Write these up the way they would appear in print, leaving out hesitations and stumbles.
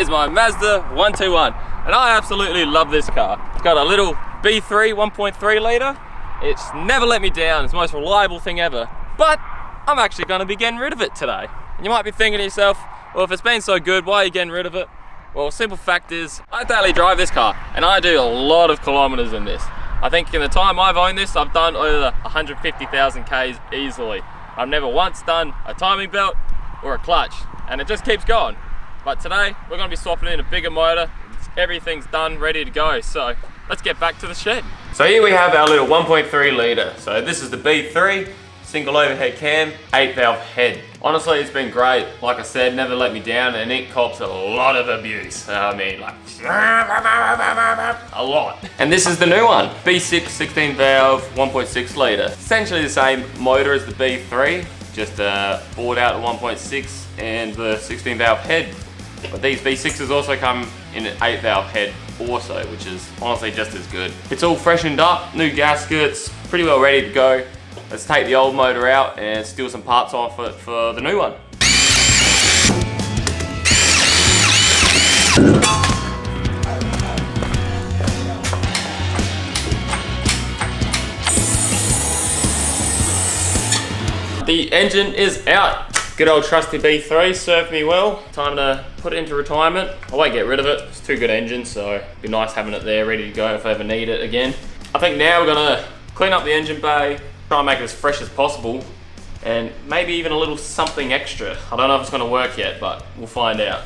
is my Mazda 121, and I absolutely love this car. It's got a little B3 1.3 litre. It's never let me down. It's the most reliable thing ever. But I'm actually going to be getting rid of it today. And you might be thinking to yourself, well, if it's been so good, why are you getting rid of it? Well, simple fact is, I daily drive this car, and I do a lot of kilometers in this. I think in the time I've owned this, I've done over 150,000 Ks easily. I've never once done a timing belt or a clutch, and it just keeps going. But today, we're going to be swapping in a bigger motor. Everything's done, ready to go. So let's get back to the shed. So here we have our little 1.3 litre. So this is the B3, single overhead cam, 8 valve head. Honestly, it's been great. Like I said, never let me down, and it cops a lot of abuse. I mean, like, a lot. And this is the new one, B6, 16 valve, 1.6 litre. Essentially the same motor as the B3, just bored out the 1.6 and the 16 valve head. But these V6s also come in an 8 valve head also, which is honestly just as good. It's all freshened up, new gaskets, pretty well ready to go. Let's take the old motor out and steal some parts off it for the new one. The engine is out. Good old trusty B3 served me well. Time to put it into retirement. I won't get rid of it. It's too good engine, so it'd be nice having it there ready to go if I ever need it again. I think now we're gonna clean up the engine bay, try and make it as fresh as possible, and maybe even a little something extra. I don't know if it's gonna work yet, but we'll find out.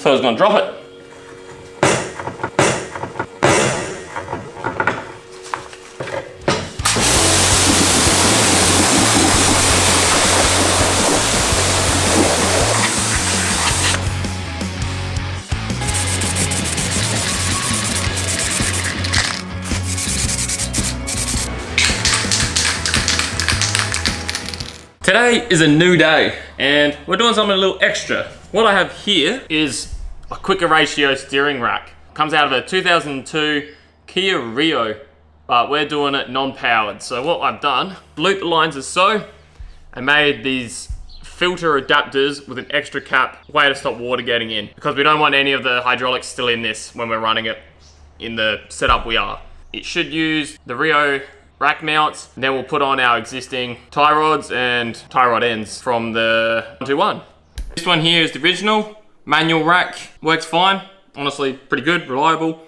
So I was gonna drop it. Today is a new day, and we're doing something a little extra. What I have here is a quicker ratio steering rack. Comes out of a 2002 Kia Rio, but we're doing it non-powered. So what I've done, looped the lines as so, and made these filter adapters with an extra cap, way to stop water getting in, because we don't want any of the hydraulics still in this when we're running it in the setup we are. It should use the Rio rack mounts, and then we'll put on our existing tie rods and tie rod ends from the 121. This one here is the original manual rack, works fine. Honestly, pretty good, reliable.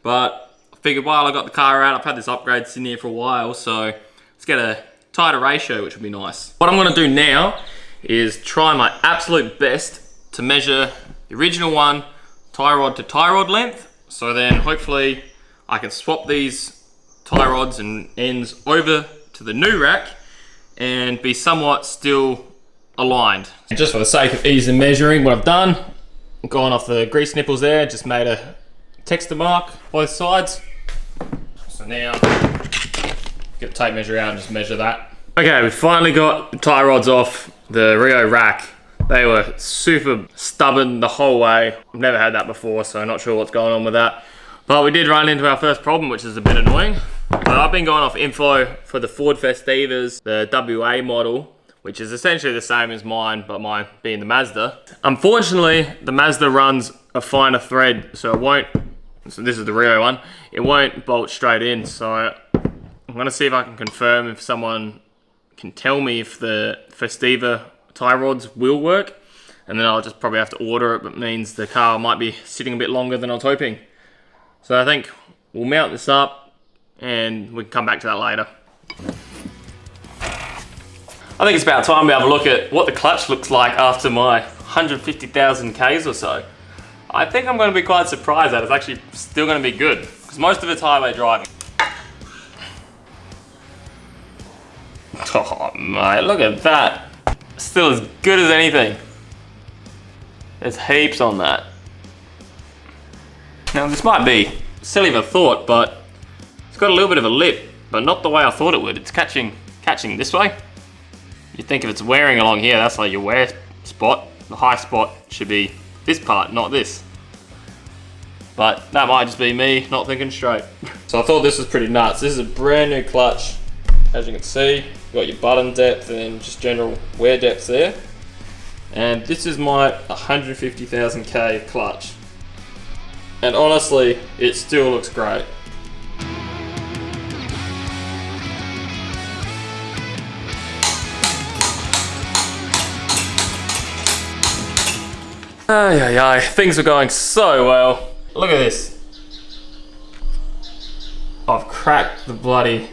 But I figured while I got the car out, I've had this upgrade sitting here for a while, so let's get a tighter ratio, which would be nice. What I'm gonna do now is try my absolute best to measure the original one tie rod to tie rod length. So then hopefully I can swap these tie rods and ends over to the new rack and be somewhat still aligned. Just for the sake of ease of measuring, what I've done, gone off the grease nipples there, just made a texture mark both sides. So now, get the tape measure out and just measure that. Okay, we finally got the tie rods off the Rio rack. They were super stubborn the whole way. I've never had that before, so I'm not sure what's going on with that. But we did run into our first problem, which is a bit annoying. But I've been going off info for the Ford Festivas, the WA model, which is essentially the same as mine, but mine being the Mazda. Unfortunately, the Mazda runs a finer thread, so it won't, so this is the Rio one, it won't bolt straight in. So I'm gonna see if I can confirm if someone can tell me if the Festiva tie rods will work, and then I'll just probably have to order it, but it means the car might be sitting a bit longer than I was hoping. So I think we'll mount this up and we can come back to that later. I think it's about time we have a look at what the clutch looks like after my 150,000 Ks or so. I think I'm going to be quite surprised that it's actually still going to be good, because most of it's highway driving. Oh mate, look at that. Still as good as anything. There's heaps on that. Now this might be silly of a thought, but it's got a little bit of a lip, but not the way I thought it would. It's catching this way. You think if it's wearing along here, that's like your wear spot. The high spot should be this part, not this. But that might just be me not thinking straight. So I thought this was pretty nuts. This is a brand new clutch. As you can see, you've got your button depth and just general wear depth there. And this is my 150,000K clutch. And honestly, it still looks great. Ay, things are going so well. Look at this. I've cracked the bloody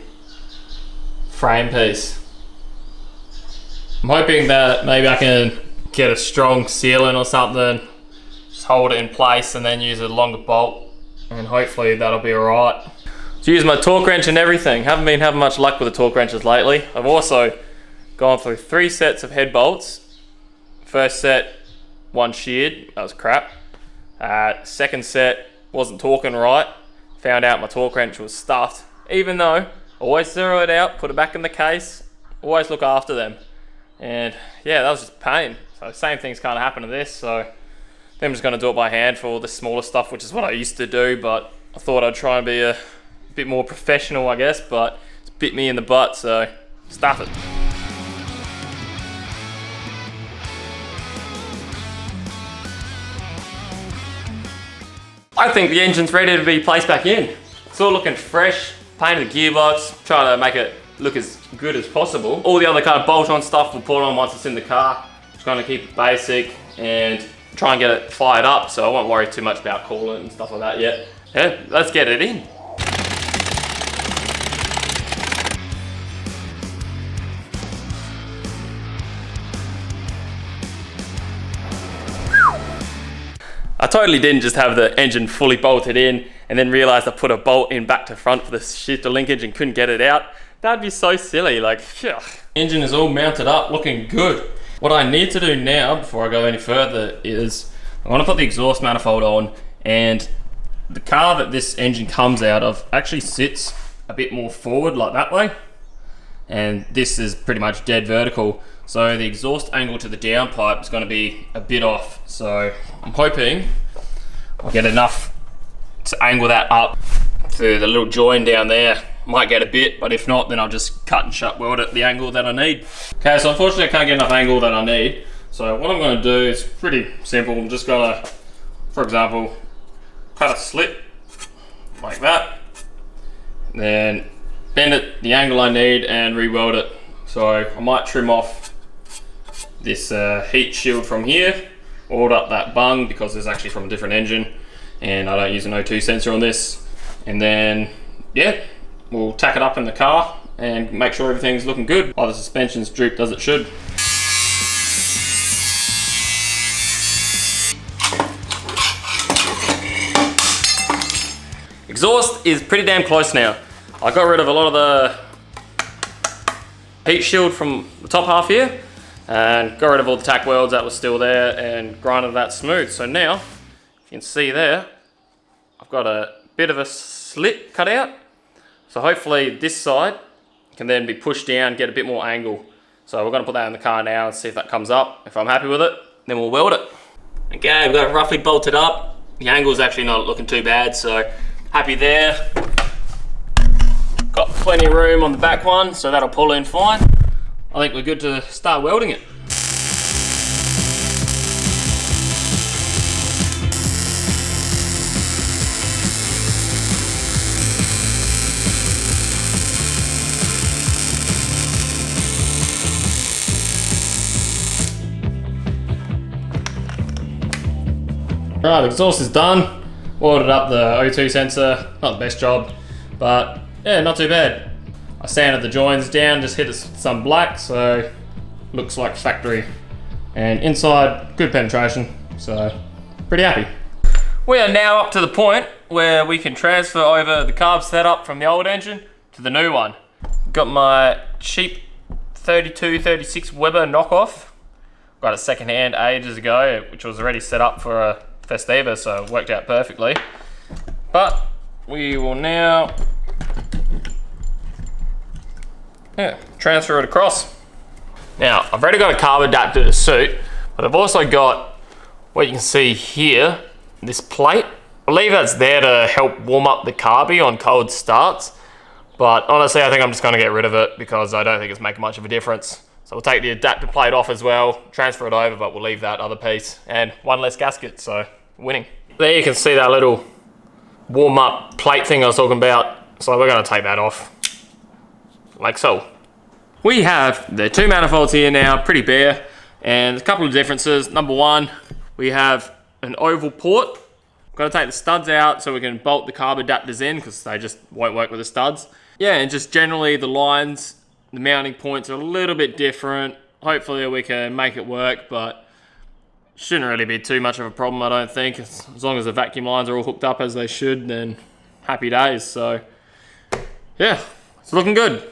frame piece. I'm hoping that maybe I can get a strong sealant or something, just hold it in place and then use a longer bolt, and hopefully that'll be alright. To use my torque wrench and everything. Haven't been having much luck with the torque wrenches lately. I've also gone through 3 sets of head bolts. First set, one sheared, that was crap. Second set, wasn't torquing right. Found out my torque wrench was stuffed. Even though, always zero it out, put it back in the case, always look after them. And yeah, that was just pain. So same thing's kind of happened to this, so I'm just gonna do it by hand for all the smaller stuff, which is what I used to do, but I thought I'd try and be a bit more professional, I guess, but it's bit me in the butt, so stuff it. I think the engine's ready to be placed back in. It's all looking fresh, painted the gearbox, trying to make it look as good as possible. All the other kind of bolt-on stuff we'll put on once it's in the car. Just gonna keep it basic and try and get it fired up, so I won't worry too much about coolant and stuff like that yet. Yeah, let's get it in. I totally didn't just have the engine fully bolted in and then realized I put a bolt in back to front for the shifter linkage and couldn't get it out. That'd be so silly, like, yeah. Engine is all mounted up, looking good. What I need to do now, before I go any further, is I want to put the exhaust manifold on, and the car that this engine comes out of actually sits a bit more forward, like that way. And this is pretty much dead vertical. So the exhaust angle to the downpipe is going to be a bit off. So I'm hoping I'll get enough to angle that up to the little join down there. Might get a bit, but if not, then I'll just cut and shut weld at the angle that I need. Okay, so unfortunately I can't get enough angle that I need. So what I'm going to do is pretty simple. I'm just going to, for example, cut a slit like that. Then bend it the angle I need and re-weld it. So I might trim off this heat shield from here, oiled up that bung because it's actually from a different engine and I don't use an O2 sensor on this. And then, yeah, we'll tack it up in the car and make sure everything's looking good while the suspension's drooped as it should. Exhaust is pretty damn close now. I got rid of a lot of the heat shield from the top half here and got rid of all the tack welds that was still there and grinded that smooth. So now, you can see there, I've got a bit of a slit cut out. So hopefully this side can then be pushed down, get a bit more angle. So we're gonna put that in the car now and see if that comes up. If I'm happy with it, then we'll weld it. Okay, we've got it roughly bolted up. The angle's actually not looking too bad, so happy there. Got plenty of room on the back one, so that'll pull in fine. I think we're good to start welding it. Right, the exhaust is done. Welded up the O2 sensor, not the best job, but yeah, not too bad. I sanded the joins down, just hit it with some black, so looks like factory. And inside, good penetration, so pretty happy. We are now up to the point where we can transfer over the carb setup from the old engine to the new one. Got my cheap 32-36 Weber knockoff. Got it second-hand ages ago, which was already set up for a Festiva, so it worked out perfectly. But we will now transfer it across. Now, I've already got a carb adapter to suit, but I've also got what you can see here, this plate. I believe that's there to help warm up the carby on cold starts, but honestly, I think I'm just gonna get rid of it because I don't think it's making much of a difference. So we'll take the adapter plate off as well, transfer it over, but we'll leave that other piece, and one less gasket, so winning. There you can see that little warm up plate thing I was talking about, so we're gonna take that off, like so. We have the two manifolds here now, pretty bare, and a couple of differences. Number one, we have an oval port. Got to take the studs out so we can bolt the carb adapters in because they just won't work with the studs. Yeah, and just generally the lines, the mounting points are a little bit different. Hopefully we can make it work, but shouldn't really be too much of a problem, I don't think. As long as the vacuum lines are all hooked up as they should, then happy days. So yeah, it's looking good.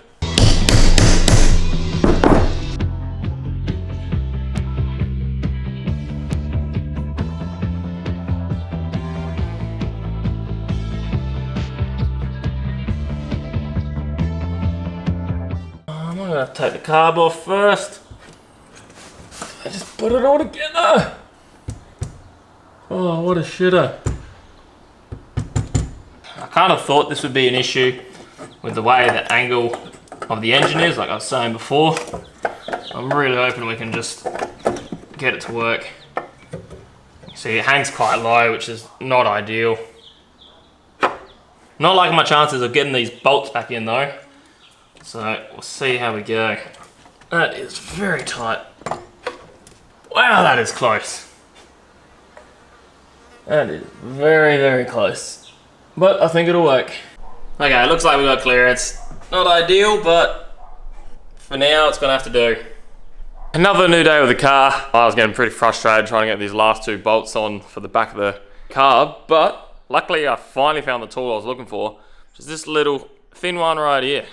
I'm gonna take the carb off first. I just put it all together. Oh, what a shitter. I kind of thought this would be an issue with the way the angle of the engine is, like I was saying before. I'm really hoping we can just get it to work. See, it hangs quite low, which is not ideal. Not liking my chances of getting these bolts back in though. So we'll see how we go. That is very tight. Wow, that is close. That is very, very close. But I think it'll work. Okay, it looks like we got clearance. Not ideal, but for now it's gonna have to do. Another new day with the car. I was getting pretty frustrated trying to get these last two bolts on for the back of the carb, but luckily I finally found the tool I was looking for, which is this little thin one right here.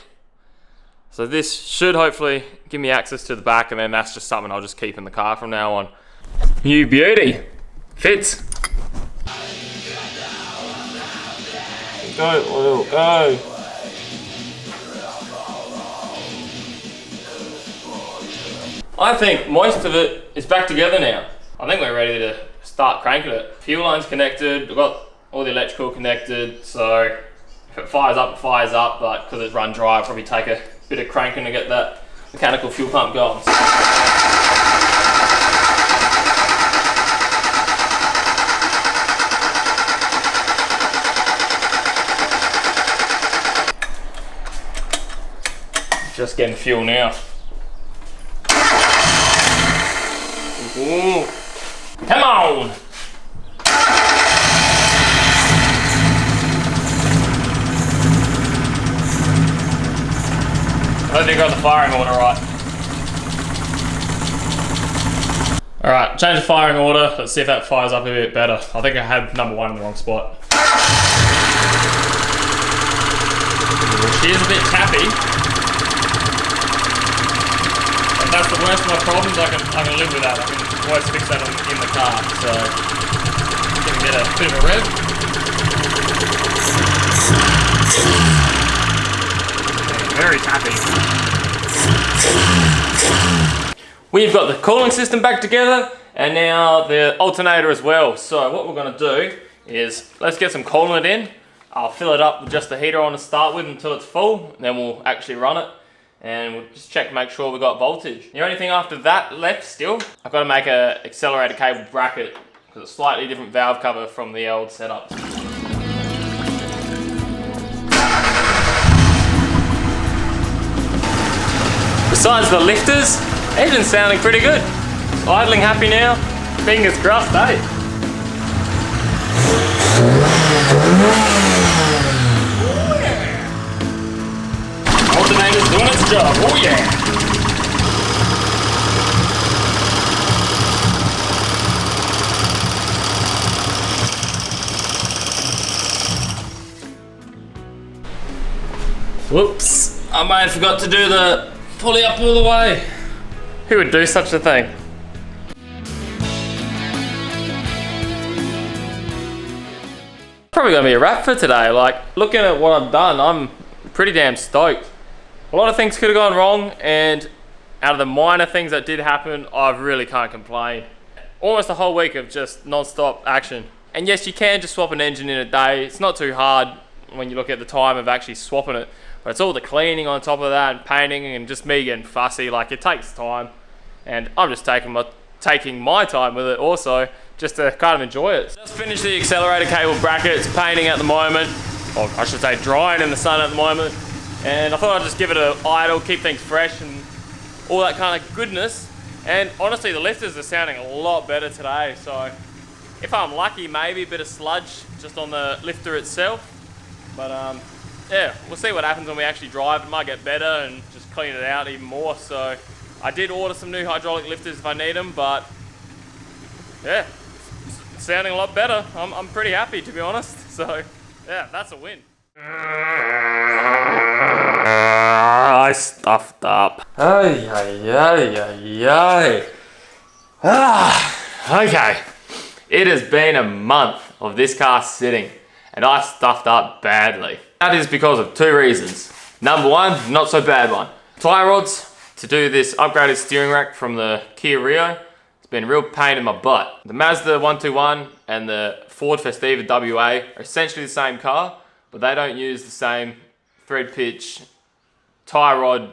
So this should hopefully give me access to the back, and then that's just something I'll just keep in the car from now on. You beauty. Fits. Go, Will, go. I think most of it is back together now. I think we're ready to start cranking it. Fuel line's connected, we've got all the electrical connected, so if it fires up, it fires up, but because it's run dry, it'll probably take a bit of cranking to get that mechanical fuel pump going. Just getting fuel now. Ooh. Come on! I think I got the firing order right. Alright, change the firing order. Let's see if that fires up a bit better. I think I had number one in the wrong spot. She is a bit tappy. If that's the worst of my problems, I can live with that. I can always fix that in the car. So, can get a bit of a rev. Very tappy. We've got the cooling system back together and now the alternator as well. So what we're going to do is let's get some coolant in. I'll fill it up with just the heater on to start with until it's full, and then we'll actually run it and we'll just check to make sure we got voltage. The only thing after that left still, I've got to make an accelerator cable bracket because it's a slightly different valve cover from the old setup. Besides the lifters, engine's sounding pretty good. Idling happy now, fingers crossed, eh? Oh yeah! Alternator's doing its job, oh yeah! Whoops, I may have forgot to do the pulley up all the way. Who would do such a thing? Probably gonna be a wrap for today. Like, looking at what I've done, I'm pretty damn stoked. A lot of things could have gone wrong, and out of the minor things that did happen, I really can't complain. Almost a whole week of just non-stop action. And yes, you can just swap an engine in a day. It's not too hard when you look at the time of actually swapping it, but it's all the cleaning on top of that and painting and just me getting fussy. Like, it takes time, and I'm just taking my time with it also, just to kind of enjoy it. Just finished the accelerator cable brackets, painting at the moment, or I should say drying in the sun at the moment, and I thought I'd just give it an idle, keep things fresh and all that kind of goodness. And honestly, the lifters are sounding a lot better today, so if I'm lucky, maybe a bit of sludge just on the lifter itself. But yeah, we'll see what happens when we actually drive. It might get better and just clean it out even more. So I did order some new hydraulic lifters if I need them, but yeah, it's sounding a lot better. I'm pretty happy, to be honest. So yeah, that's a win. I stuffed up. Okay. It has been a month of this car sitting, and I stuffed up badly. That is because of two reasons. Number one, not so bad one. Tie rods to do this upgraded steering rack from the Kia Rio. It's been a real pain in my butt. The Mazda 121 and the Ford Festiva WA are essentially the same car, but they don't use the same thread pitch tie rod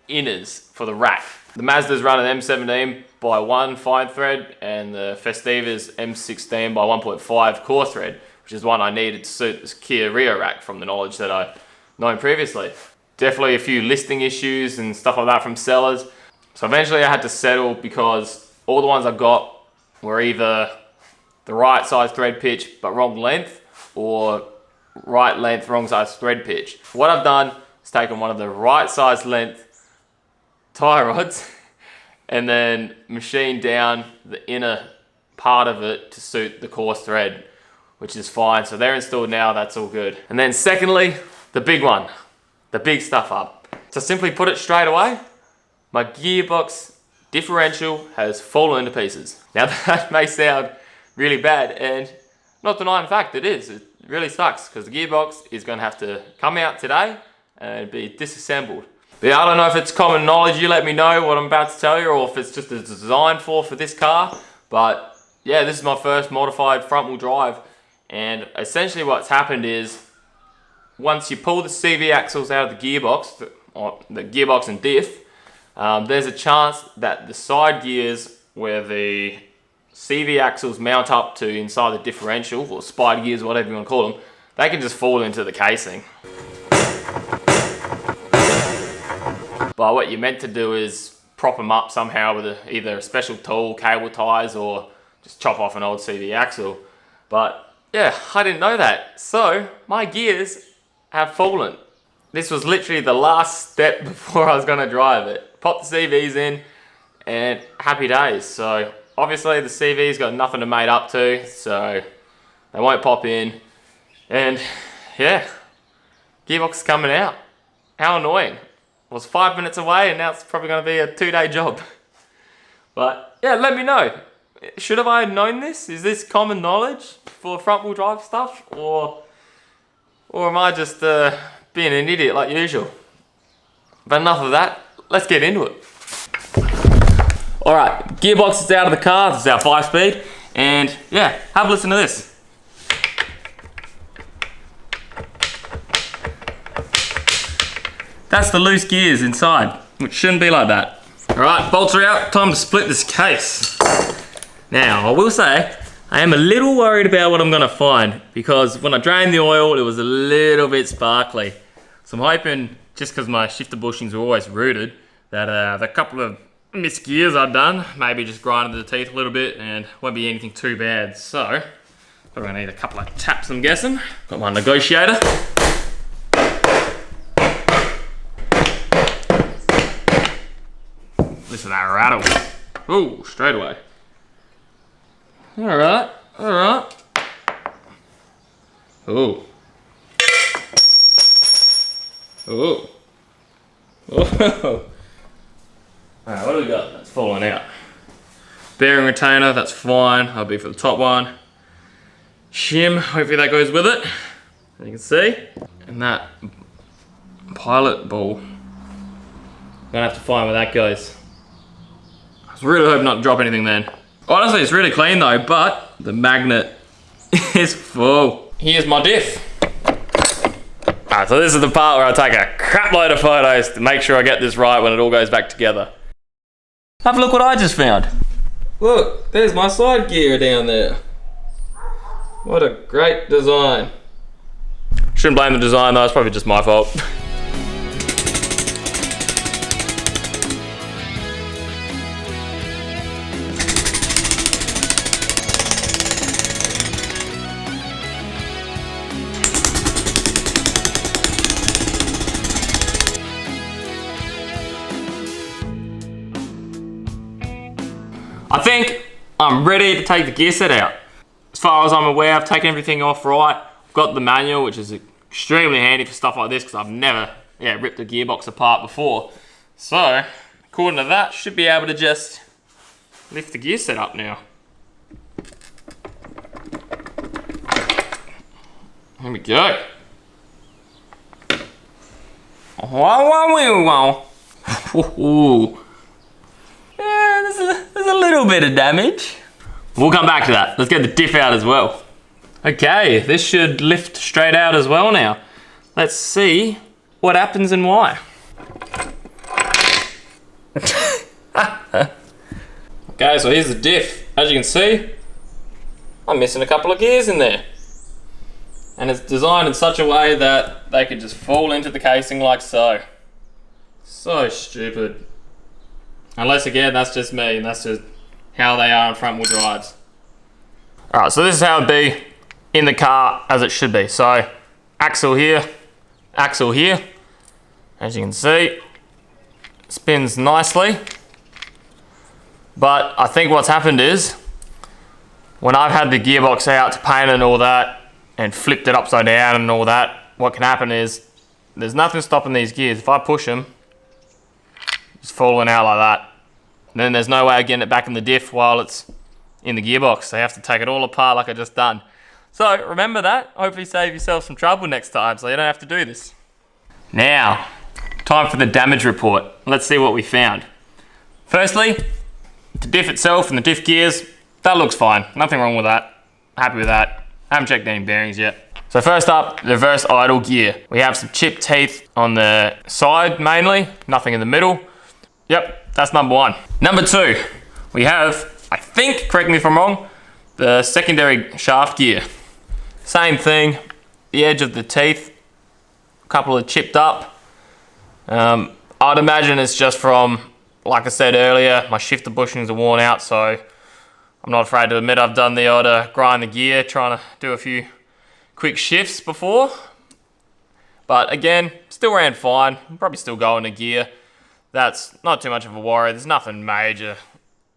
inners for the rack. The Mazda's run an M17 by 1 fine thread, and the Festiva's M16 by 1.5 core thread, which is one I needed to suit this Kia Rio rack from the knowledge that I've known previously. Definitely a few listing issues and stuff like that from sellers. So eventually I had to settle because all the ones I got were either the right size thread pitch but wrong length, or right length, wrong size thread pitch. What I've done is taken one of the right size length tie rods and then machined down the inner part of it to suit the coarse thread, which is fine. So they're installed now, that's all good. And then secondly, the big one, the big stuff up. To simply put it straight away, my gearbox differential has fallen to pieces. Now that may sound really bad, and not denying the fact it is. It really sucks because the gearbox is going to have to come out today and be disassembled. But yeah, I don't know if it's common knowledge, you let me know what I'm about to tell you, or if it's just a design for this car. But yeah, this is my first modified front wheel drive, and essentially what's happened is once you pull the CV axles out of the gearbox, the gearbox and diff, there's a chance that the side gears where the CV axles mount up to inside the differential, or spider gears, whatever you want to call them, they can just fall into the casing. But what you're meant to do is prop them up somehow with either a special tool, cable ties, or just chop off an old CV axle. But yeah, I didn't know that. So my gears have fallen. This was literally the last step before I was going to drive it. Pop the CVs in and happy days. So obviously the CV's got nothing to mate up to, so they won't pop in. And yeah, gearbox is coming out. How annoying. I was 5 minutes away and now it's probably going to be a 2-day job. But yeah, let me know. Should have I known this? Is this common knowledge for front wheel drive stuff? Or am I just being an idiot like usual? But enough of that, let's get into it. Alright, gearbox is out of the car, this is our 5-speed, and yeah, have a listen to this. That's the loose gears inside, which shouldn't be like that. Alright, bolts are out, time to split this case. Now, I will say, I am a little worried about what I'm going to find, because when I drained the oil, it was a little bit sparkly. So I'm hoping, just because my shifter bushings are always rooted, that the couple of missed gears I've done, maybe just grinded the teeth a little bit and won't be anything too bad. So, probably gonna need a couple of taps, I'm guessing. Got my negotiator. Listen to that rattle. Ooh, straight away. Alright, alright. Ooh. Ooh. Oh. Alright, what do we got? That's falling out. Bearing retainer, that's fine. That'll be for the top one. Shim, hopefully that goes with it. You can see. And that pilot ball I'm gonna have to find where that goes. I was really hoping not to drop anything then. Honestly, it's really clean though, but the magnet is full. Here's my diff. Alright, so this is the part where I take a crap load of photos to make sure I get this right when it all goes back together. Have a look what I just found. Look, there's my side gear down there. What a great design. Shouldn't blame the design though, it's probably just my fault. I think I'm ready to take the gear set out. As far as I'm aware, I've taken everything off right. I've got the manual, which is extremely handy for stuff like this because I've never ripped a gearbox apart before. So, according to that, should be able to just lift the gear set up now. Here we go. Ooh. Yeah, there's a little bit of damage. We'll come back to that. Let's get the diff out as well. Okay, this should lift straight out as well now. Let's see what happens and why. Okay, so here's the diff. As you can see, I'm missing a couple of gears in there. And it's designed in such a way that they could just fall into the casing like so. So stupid. Unless again, that's just me and that's just how they are on front wheel drives. Alright, so this is how it'd be in the car as it should be. So, axle here, as you can see, spins nicely. But I think what's happened is, when I've had the gearbox out to paint and all that, and flipped it upside down and all that, what can happen is, there's nothing stopping these gears. If I push them, it's falling out like that. And then there's no way of getting it back in the diff while it's in the gearbox. So you have to take it all apart like I just done. So remember that. Hopefully save yourself some trouble next time so you don't have to do this. Now, time for the damage report. Let's see what we found. Firstly, the diff itself and the diff gears, that looks fine. Nothing wrong with that. Happy with that. Haven't checked any bearings yet. So first up, the reverse idle gear. We have some chipped teeth on the side mainly, nothing in the middle. Yep, that's number one. Number two, we have, I think, correct me if I'm wrong, the secondary shaft gear. Same thing, the edge of the teeth, a couple of chipped up. I'd imagine it's just from, like I said earlier, my shifter bushings are worn out, so I'm not afraid to admit I've done the odd grind the gear, trying to do a few quick shifts before. But again, still ran fine, probably still going to gear. That's not too much of a worry. There's nothing major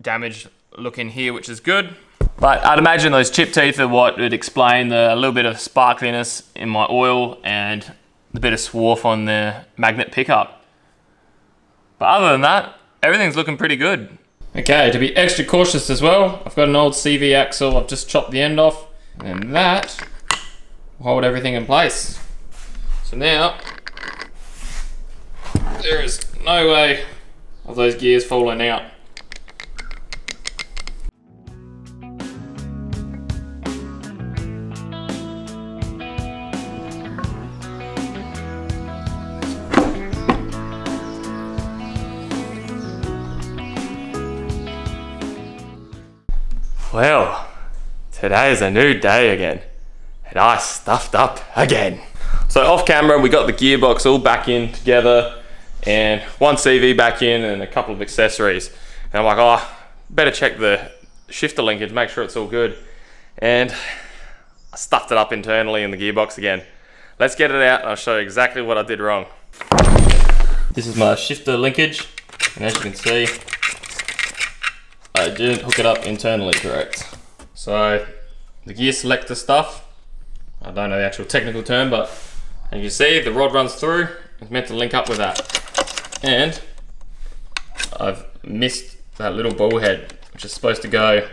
damage looking here, which is good. But I'd imagine those chip teeth are what would explain a little bit of sparkliness in my oil and the bit of swarf on the magnet pickup. But other than that, everything's looking pretty good. Okay, to be extra cautious as well, I've got an old CV axle. I've just chopped the end off, and that will hold everything in place. So now, there is no way of those gears falling out. Well, today is a new day again, and I stuffed up again. So off camera, we got the gearbox all back in together, and one CV back in and a couple of accessories. And I'm like, oh, better check the shifter linkage, make sure it's all good. And I stuffed it up internally in the gearbox again. Let's get it out and I'll show you exactly what I did wrong. This is my shifter linkage, and as you can see, I didn't hook it up internally correct. So the gear selector stuff, I don't know the actual technical term, but as you can see, the rod runs through, it's meant to link up with that. And I've missed that little ball head, which is supposed to go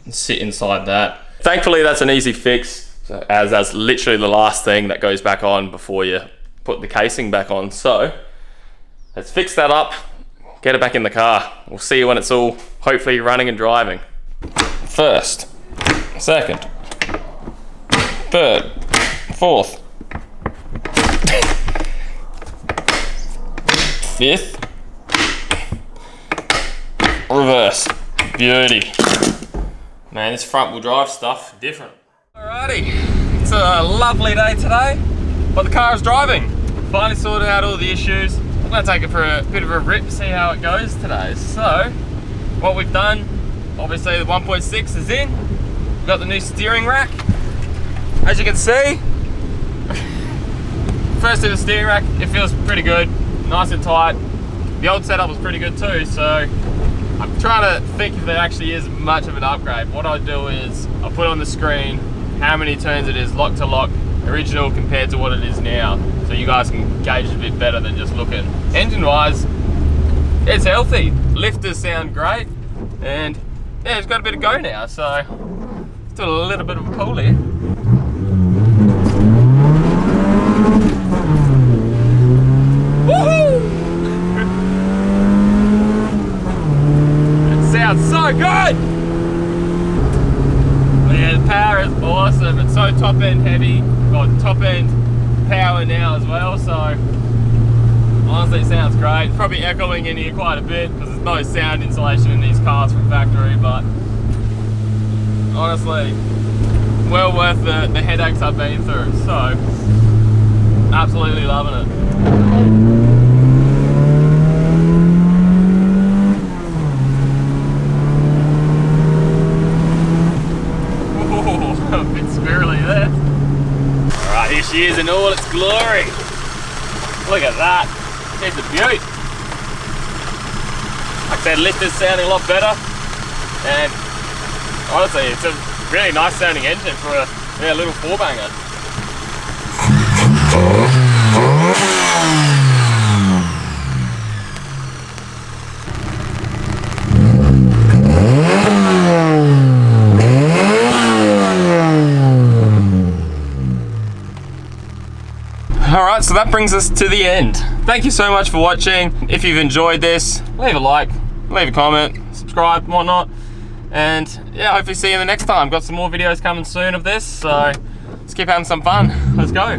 and sit inside that. Thankfully, that's an easy fix, as that's literally the last thing that goes back on before you put the casing back on. So Let's fix that up, get it back in the car. We'll see you when it's all hopefully running and driving. First, second, third, fourth, fifth, reverse, beauty. Man, this front wheel drive stuff, different. Alrighty, it's a lovely day today, but the car is driving. Finally sorted out all the issues. I'm gonna take it for a bit of a rip, see how it goes today. So, what we've done, obviously the 1.6 is in. We've got the new steering rack. As you can see, first ever steering rack, it feels pretty good, nice and tight. The old setup was pretty good too, so I'm trying to think if there actually is much of an upgrade. What I do is I put on the screen how many turns it is lock to lock, original compared to what it is now, so you guys can gauge it a bit better than just looking. Engine wise, it's healthy. Lifters sound great, and yeah, it's got a bit of go now, so let's do a little bit of a pull here. Woohoo! It sounds so good! Yeah, the power is awesome. It's so top end heavy, got top end power now as well, so honestly it sounds great. Probably echoing in here quite a bit because there's no sound insulation in these cars from factory, but honestly, well worth the headaches I've been through, so absolutely loving it. A bit squirrely there. Alright, here she is in all its glory. Look at that. She's a beaut. Like I said, lift is sounding a lot better. And honestly, it's a really nice sounding engine for a little 4-banger. Alright, so that brings us to the end. Thank you so much for watching. If you've enjoyed this, leave a like, leave a comment, subscribe, whatnot. And yeah, hopefully see you the next time. Got some more videos coming soon of this, so let's keep having some fun. Let's go.